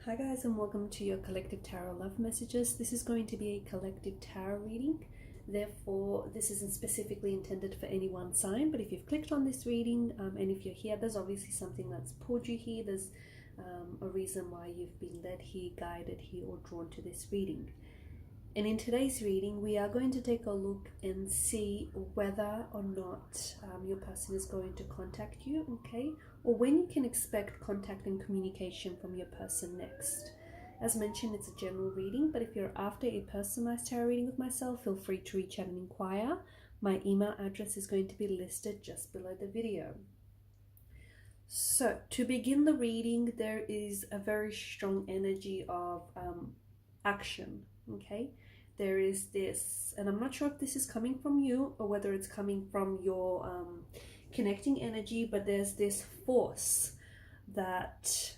Hi guys, and welcome to your collective tarot love messages. This is going to be a collective tarot reading. Therefore, this isn't specifically intended for any one sign, but if you've clicked on this reading and if you're here, there's obviously something that's pulled you here. There's a reason why you've been led here, guided here, or drawn to this reading. And in today's reading, we are going to take a look and see whether or not your person is going to contact you, okay? Or when you can expect contact and communication from your person next. As mentioned, it's a general reading, but if you're after a personalized tarot reading with myself, feel free to reach out and inquire. My email address is going to be listed just below the video. So to begin the reading, there is a very strong energy of action, okay? There is this, and I'm not sure if this is coming from you or whether it's coming from your connecting energy, but there's this force that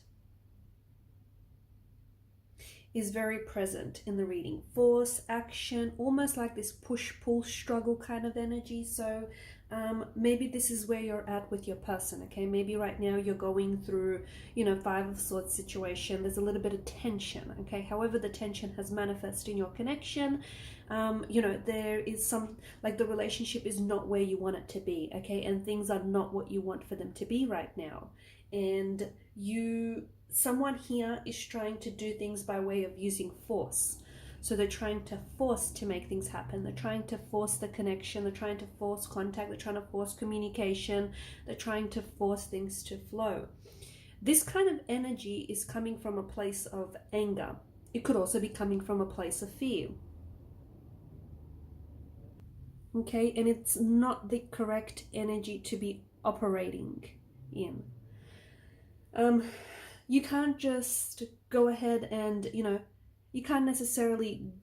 is very present in the reading. Force, action, almost like this push-pull struggle kind of energy. So maybe this is where you're at with your person, okay? Maybe right now you're going through, Five of Swords situation. There's a little bit of tension, okay? However, the tension has manifested in your connection. There is some, like, the relationship is not where you want it to be, okay? And things are not what you want for them to be right now. And someone here is trying to do things by way of using force. So they're trying to force to make things happen. They're trying to force the connection. They're trying to force contact. They're trying to force communication. They're trying to force things to flow. This kind of energy is coming from a place of anger. It could also be coming from a place of fear. Okay, and it's not the correct energy to be operating in. You can't just go ahead and, you can't necessarily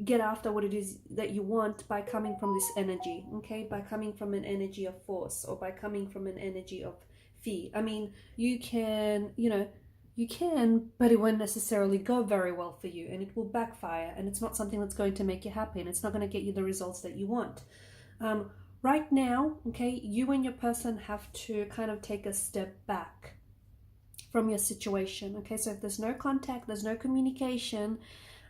get after what it is that you want by coming from this energy, okay? By coming from an energy of force or by coming from an energy of fear. I mean, you can, but it won't necessarily go very well for you, and it will backfire, and it's not something that's going to make you happy, and it's not going to get you the results that you want. Right now, okay, you and your person have to kind of take a step back from your situation, okay? So if there's no contact, there's no communication,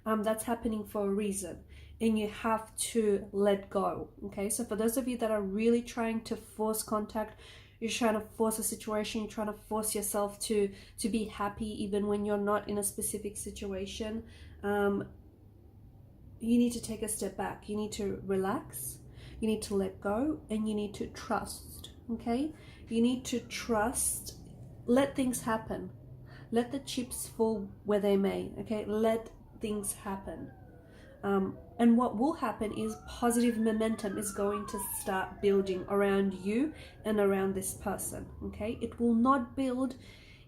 that's happening for a reason, and you have to let go, okay? So for those of you that are really trying to force contact, you're trying to force a situation, you're trying to force yourself to be happy even when you're not in a specific situation, you need to take a step back. You need to relax, you need to let go, and you need to trust, okay? You need to trust. Let things happen. Let the chips fall where they may, okay? Let things happen. And what will happen is positive momentum is going to start building around you and around this person, okay? It will not build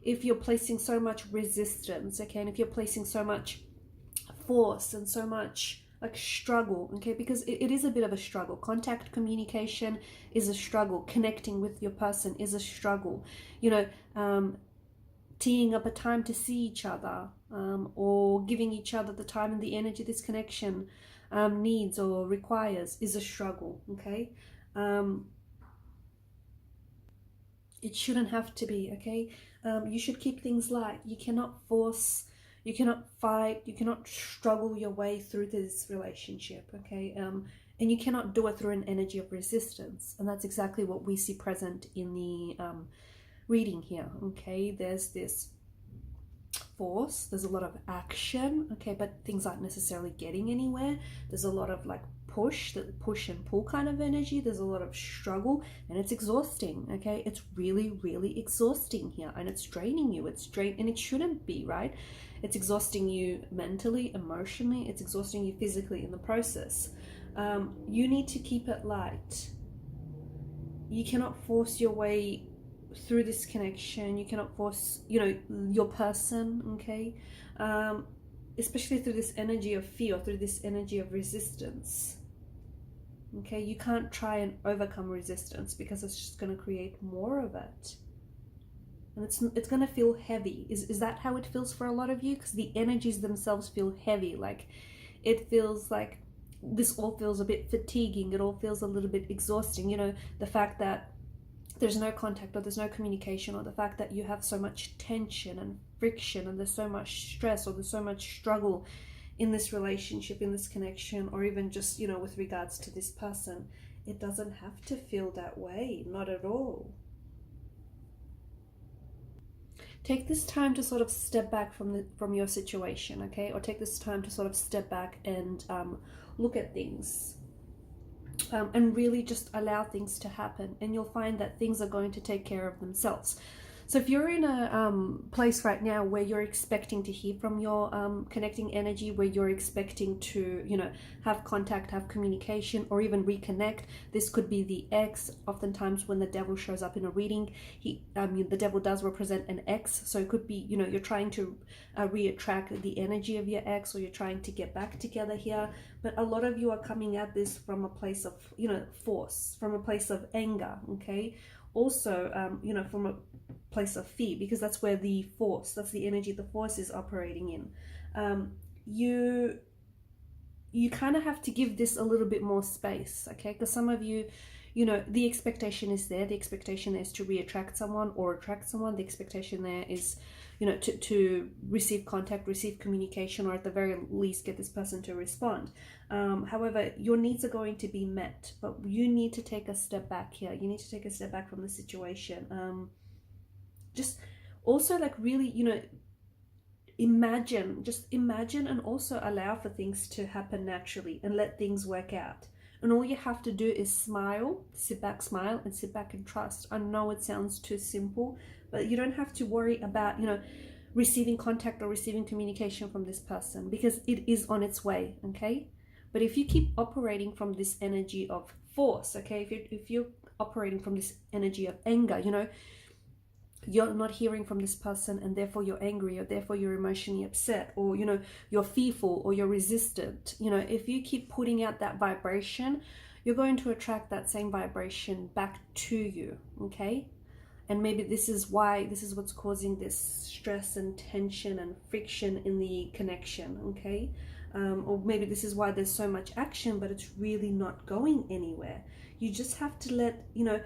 if you're placing so much resistance, okay? And if you're placing so much force and so much like struggle, okay? Because it is a bit of a struggle. Contact, communication is a struggle. Connecting with your person is a struggle. Teeing up a time to see each other, or giving each other the time and the energy this connection needs or requires is a struggle, okay? It shouldn't have to be, okay? You should keep things light. You cannot force, you cannot fight, you cannot struggle your way through this relationship, okay? And you cannot do it through an energy of resistance. And that's exactly what we see present in the reading here, okay? There's this force, there's a lot of action, okay, but things aren't necessarily getting anywhere. There's a lot of like push and pull kind of energy. There's a lot of struggle, and it's exhausting, okay? It's really, really exhausting here, and it's draining you. And it shouldn't be, right? It's exhausting you mentally, emotionally, it's exhausting you physically in the process. You need to keep it light. You cannot force your way through this connection. You cannot force, your person, okay? Especially through this energy of fear, through this energy of resistance, okay? You can't try and overcome resistance because it's just going to create more of it. And it's going to feel heavy. Is that how it feels for a lot of you? Because the energies themselves feel heavy. Like, it feels like this all feels a bit fatiguing. It all feels a little bit exhausting. The fact that there's no contact, or there's no communication, or the fact that you have so much tension and friction and there's so much stress or there's so much struggle in this relationship, in this connection, or even just, you know, with regards to this person. It doesn't have to feel that way, not at all. Take this time to sort of step back from your situation, okay? Or take this time to sort of step back and look at things and really just allow things to happen. And you'll find that things are going to take care of themselves. So if you're in a place right now where you're expecting to hear from your connecting energy, where you're expecting to, you know, have contact, have communication, or even reconnect, this could be the ex. Oftentimes when the devil shows up in a reading, the devil does represent an ex. So it could be, you know, you're trying to reattract the energy of your ex, or you're trying to get back together here. But a lot of you are coming at this from a place of, you know, force, from a place of anger, okay? Also, you know, from a place of fear, because that's where the force, that's the energy the force is operating in. You kind of have to give this a little bit more space, okay? Because some of you, you know, the expectation is there. The expectation is to reattract someone or attract someone. The expectation there is, you know, to receive contact, receive communication, or at the very least get this person to respond. However, your needs are going to be met, but you need to take a step back here. You need to take a step back from the situation. Just also, like, really, you know, just imagine and also allow for things to happen naturally and let things work out. And all you have to do is smile, sit back, smile, and sit back and trust. I know it sounds too simple, but you don't have to worry about, you know, receiving contact or receiving communication from this person, because it is on its way, okay? But if you keep operating from this energy of force, okay, if you're operating from this energy of anger, you know, you're not hearing from this person and therefore you're angry, or therefore you're emotionally upset, or, you know, you're fearful, or you're resistant. You know, if you keep putting out that vibration, you're going to attract that same vibration back to you, okay? And maybe this is what's causing this stress and tension and friction in the connection, okay? Or maybe this is why there's so much action, but it's really not going anywhere. You just have to let, you know,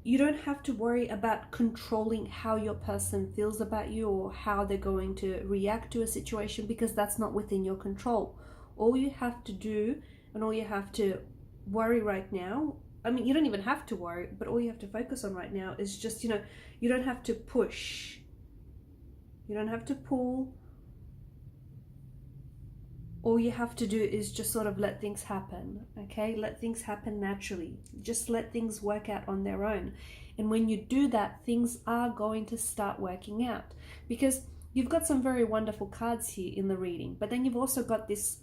you don't have to worry about controlling how your person feels about you or how they're going to react to a situation, because that's not within your control. All you have to do and all you have to worry right now, I mean, you don't even have to worry, but all you have to focus on right now is just, you know, you don't have to push. You don't have to pull. All you have to do is just sort of let things happen, okay? Let things happen naturally. Just let things work out on their own. And when you do that, things are going to start working out, because you've got some very wonderful cards here in the reading, but then you've also got this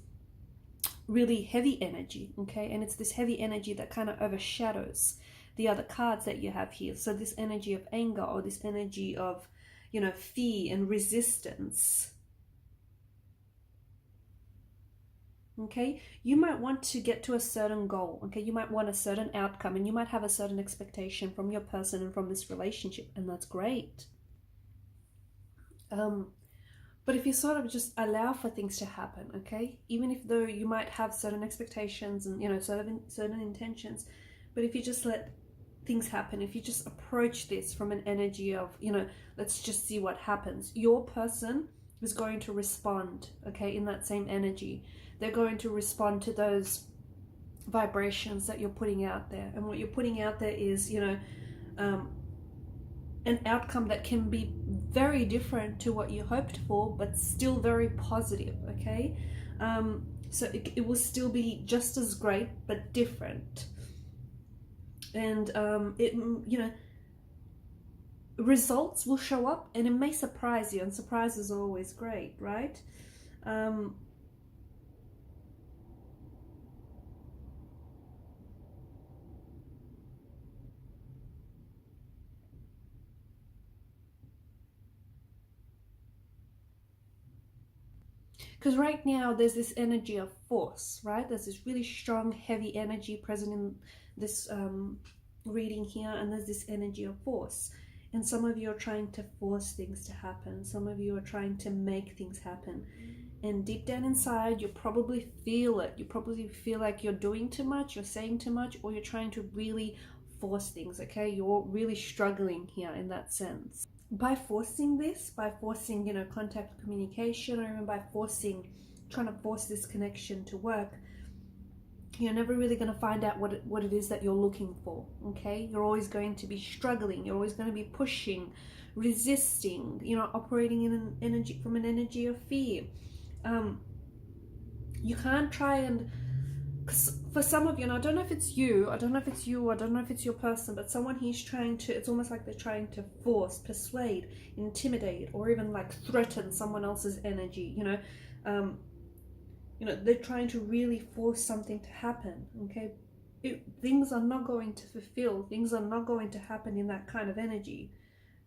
really heavy energy, okay? And it's this heavy energy that kind of overshadows the other cards that you have here. So this energy of anger, or this energy of, you know, fear and resistance. Okay, you might want to get to a certain goal, okay? You might want a certain outcome, and you might have a certain expectation from your person and from this relationship, and that's great. But if you sort of just allow for things to happen, okay? Even if though you might have certain expectations and, you know, certain intentions, but if you just let things happen, if you just approach this from an energy of, you know, let's just see what happens, your person is going to respond, okay, in that same energy. They're going to respond to those vibrations that you're putting out there. And what you're putting out there is, you know, an outcome that can be very different to what you hoped for, but still very positive, okay? So it will still be just as great, but different. And, you know, results will show up, and it may surprise you, and surprises are always great, right? Because right now there's this energy of force, right? There's this really strong, heavy energy present in this reading here, and there's this energy of force. And some of you are trying to force things to happen. Some of you are trying to make things happen. And deep down inside, you probably feel it. You probably feel like you're doing too much, you're saying too much, or you're trying to really force things, okay? You're really struggling here in that sense. by forcing this, by forcing, you know, contact, communication, or even by trying to force this connection to work, you're never really going to find out what it is that you're looking for. Okay, you're always going to be struggling, you're always going to be pushing, resisting, you know, operating in an energy, from an energy of fear. You can't try and, cause for some of you, and I don't know if it's you, I don't know if it's your person, but someone he's trying to, it's almost like they're trying to force, persuade, intimidate, or even like threaten someone else's energy, you know. They're trying to really force something to happen. Okay, things are not going to fulfill, things are not going to happen in that kind of energy.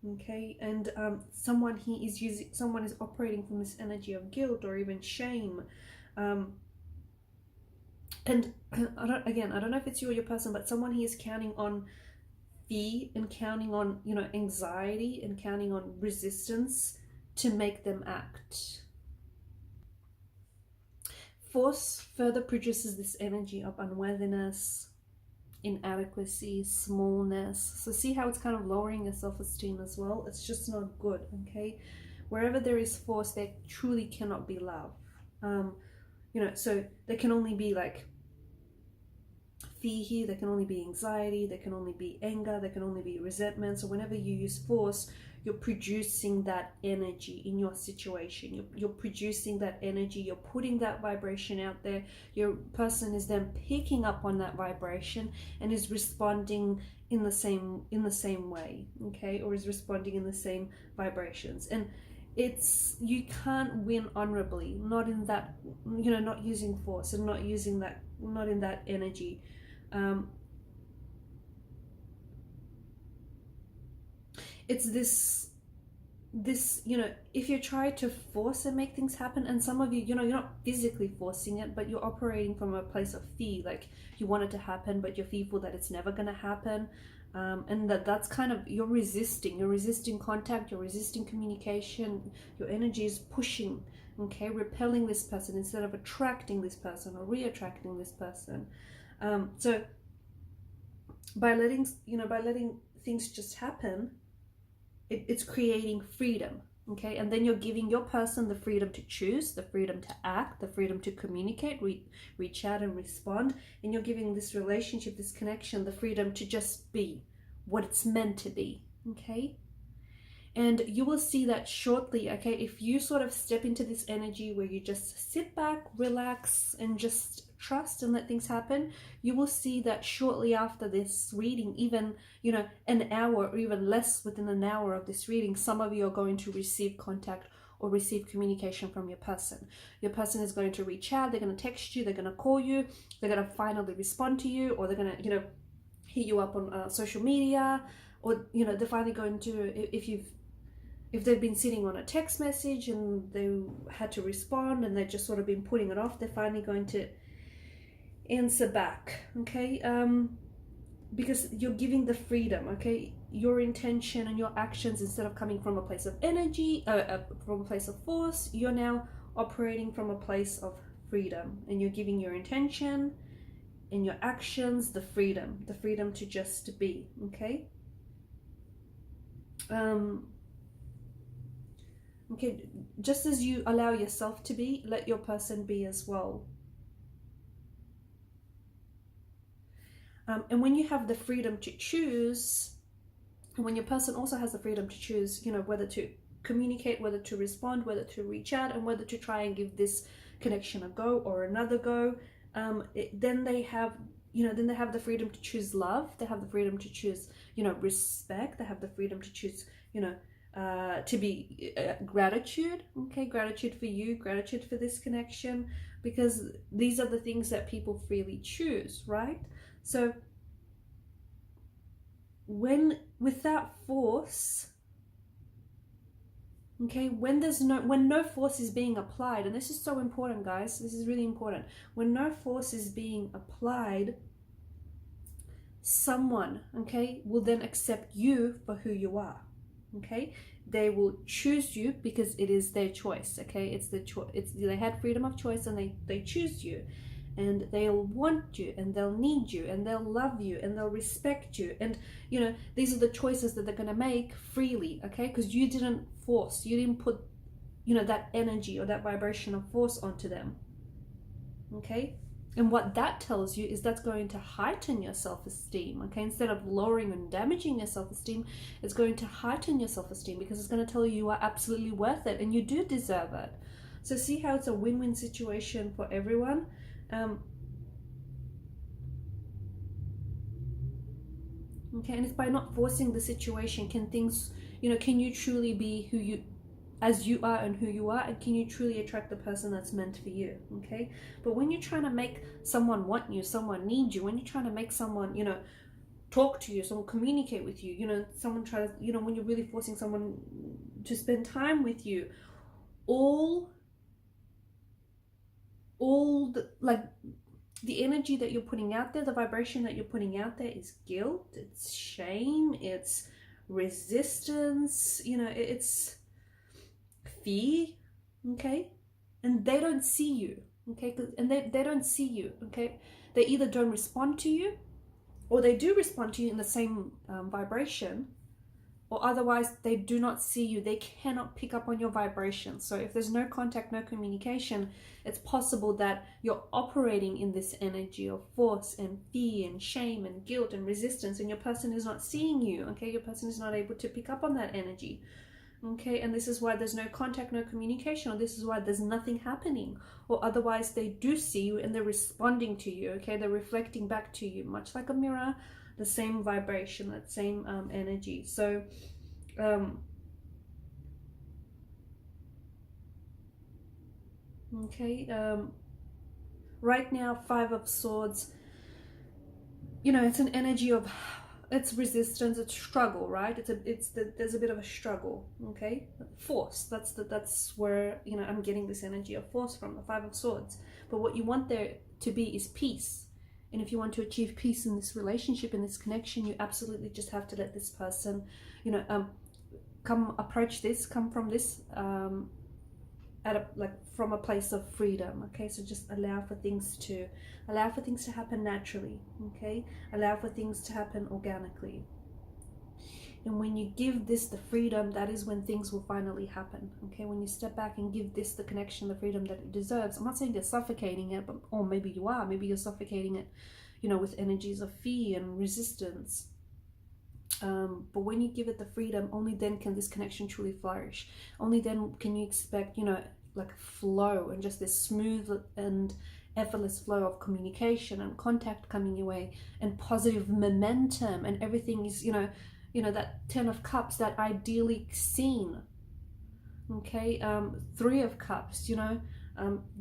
Okay, and someone is operating from this energy of guilt or even shame. And I don't know if it's you or your person, but someone here is counting on fear and counting on, you know, anxiety and counting on resistance to make them act. Force further produces this energy of unworthiness, inadequacy, smallness. So see how it's kind of lowering your self-esteem as well? It's just not good, okay? Wherever there is force, there truly cannot be love. So there can only be like fear here, there can only be anxiety, there can only be anger, there can only be resentment. So whenever you use force, you're producing that energy in your situation. You're producing that energy, you're putting that vibration out there. Your person is then picking up on that vibration and is responding in the same way, okay, or is responding in the same vibrations. And you can't win honorably, not in that, you know, not using force and not in that energy. It's this, you know, if you try to force and make things happen, and some of you, you know, you're not physically forcing it, but you're operating from a place of fear, like you want it to happen, but you're fearful that it's never going to happen. And that's kind of, you're resisting contact, you're resisting communication, your energy is pushing, okay, repelling this person instead of attracting this person or re-attracting this person. So by letting things just happen, it's creating freedom, okay? And then you're giving your person the freedom to choose, the freedom to act, the freedom to communicate, reach out and respond. And you're giving this relationship, this connection, the freedom to just be what it's meant to be, okay? And you will see that shortly, okay? If you sort of step into this energy where you just sit back, relax, and just trust and let things happen, you will see that shortly after this reading, even, you know, an hour or even less within an hour of this reading, some of you are going to receive contact or receive communication from your person. Your person is going to reach out, they're going to text you, they're going to call you, they're going to finally respond to you, or they're going to, you know, hit you up on social media, or, you know, they're finally going to, if they've been sitting on a text message and they had to respond and they've just sort of been putting it off, they're finally going to answer back, okay? Because you're giving the freedom, okay? Your intention and your actions, instead of coming from a place of energy, from a place of force, you're now operating from a place of freedom, and you're giving your intention and your actions the freedom to just be, okay? Okay, just as you allow yourself to be, let your person be as well. And when you have the freedom to choose, and when your person also has the freedom to choose, you know, whether to communicate, whether to respond, whether to reach out, and whether to try and give this connection a go or another go, then they have, you know, then they have the freedom to choose love. They have the freedom to choose, you know, respect. They have the freedom to choose, you know, to be gratitude, okay? Gratitude for you, gratitude for this connection, because these are the things that people freely choose, right? So without force, okay, when no force is being applied, and this is so important, guys, this is really important, when no force is being applied, someone, okay, will then accept you for who you are, okay? They will choose you because it is their choice, okay? It's the choice. They had freedom of choice, and they choose you. and they'll want you, and they'll need you, and they'll love you, and they'll respect you. And you know, these are the choices that they're going to make freely, okay? Because you didn't force, you didn't put, you know, that energy or that vibration of force onto them, okay? And what that tells you is that's going to heighten your self-esteem, okay? Instead of lowering and damaging your self-esteem, it's going to heighten your self-esteem, because it's going to tell you you are absolutely worth it and you do deserve it. So see how it's a win-win situation for everyone. Okay, and it's by not forcing the situation, can things, you know, can you truly be who you, as you are and who you are, and can you truly attract the person that's meant for you, okay? But when you're trying to make someone want you, someone need you, when you're trying to make someone, you know, talk to you, someone communicate with you, you know, someone try to, you know, when you're really forcing someone to spend time with you, all the, like, the energy that you're putting out there, the vibration that you're putting out there is guilt, it's shame, it's resistance, you know, it's fear, okay? And they don't see you, okay? And they don't see you, okay? They either don't respond to you, or they do respond to you in the same vibration, or otherwise they do not see you. They cannot pick up on your vibration. So if there's no contact, no communication, it's possible that you're operating in this energy of force and fear and shame and guilt and resistance, and your person is not seeing you, okay? Your person is not able to pick up on that energy, okay? And this is why there's no contact, no communication, or this is why there's nothing happening, or otherwise they do see you and they're responding to you, okay? They're reflecting back to you, much like a mirror, the same vibration, that same energy. So okay, right now, Five of Swords, you know, it's an energy of, it's resistance, it's struggle, right? There's a bit of a struggle, okay? Force, that's where, you know, I'm getting this energy of force from, the Five of Swords. But what you want there to be is peace. And if you want to achieve peace in this relationship, in this connection, you absolutely just have to let this person, you know, come from this from a place of freedom, okay? So just allow for things to happen naturally, okay? Allow for things to happen organically. And when you give this the freedom, that is when things will finally happen, okay? When you step back and give this the connection, the freedom that it deserves. I'm not saying you're suffocating it, or maybe you are. Maybe you're suffocating it, you know, with energies of fear and resistance. But when you give it the freedom, only then can this connection truly flourish. Only then can you expect, you know, like flow and just this smooth and effortless flow of communication and contact coming your way, and positive momentum, and everything is, you know, that 10 of Cups, that ideally scene, okay? Three of Cups, you know,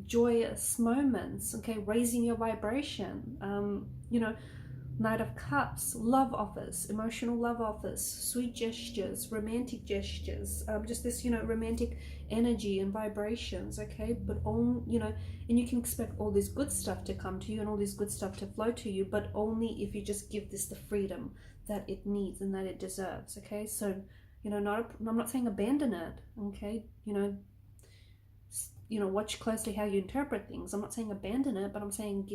joyous moments, okay? Raising your vibration, you know, Knight of Cups, love offers, emotional love offers, sweet gestures, romantic gestures, just this, you know, romantic energy and vibrations, okay? But all, you know, and you can expect all this good stuff to come to you and all this good stuff to flow to you, but only if you just give this the freedom that it needs and that it deserves, okay? So, you know, I'm not saying abandon it, okay? You know, watch closely how you interpret things. I'm not saying abandon it, but I'm saying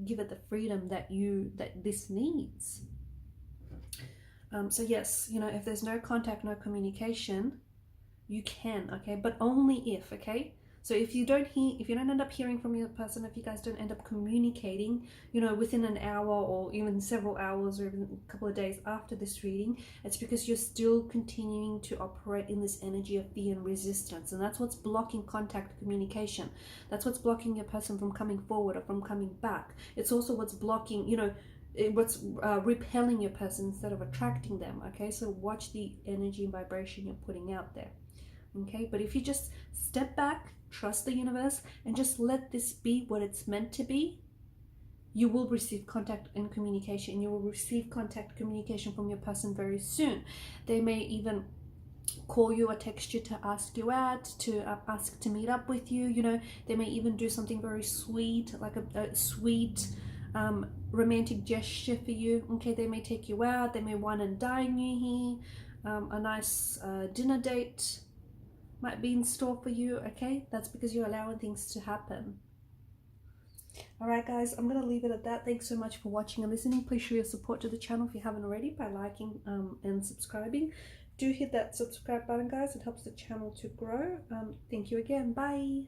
give it the freedom that this needs. So yes, you know, if there's no contact, no communication, you can, okay, but only if, okay? So if you don't end up hearing from your person, if you guys don't end up communicating, you know, within an hour or even several hours or even a couple of days after this reading, it's because you're still continuing to operate in this energy of fear and resistance. And that's what's blocking contact, communication. That's what's blocking your person from coming forward or from coming back. It's also what's blocking, you know, what's repelling your person instead of attracting them, okay? So watch the energy and vibration you're putting out there. Okay, but if you just step back, trust the universe, and just let this be what it's meant to be, you will receive contact and communication. You will receive contact communication from your person very soon. They may even call you or text you to ask you out, to ask to meet up with you. You know, they may even do something very sweet, like a sweet romantic gesture for you. Okay, they may take you out. They may wine and dine you here. A nice dinner date might be in store for you, okay? That's because you're allowing things to happen. Alright guys, I'm going to leave it at that. Thanks so much for watching and listening. Please show your support to the channel if you haven't already by liking and subscribing. Do hit that subscribe button guys, it helps the channel to grow. Thank you again, bye!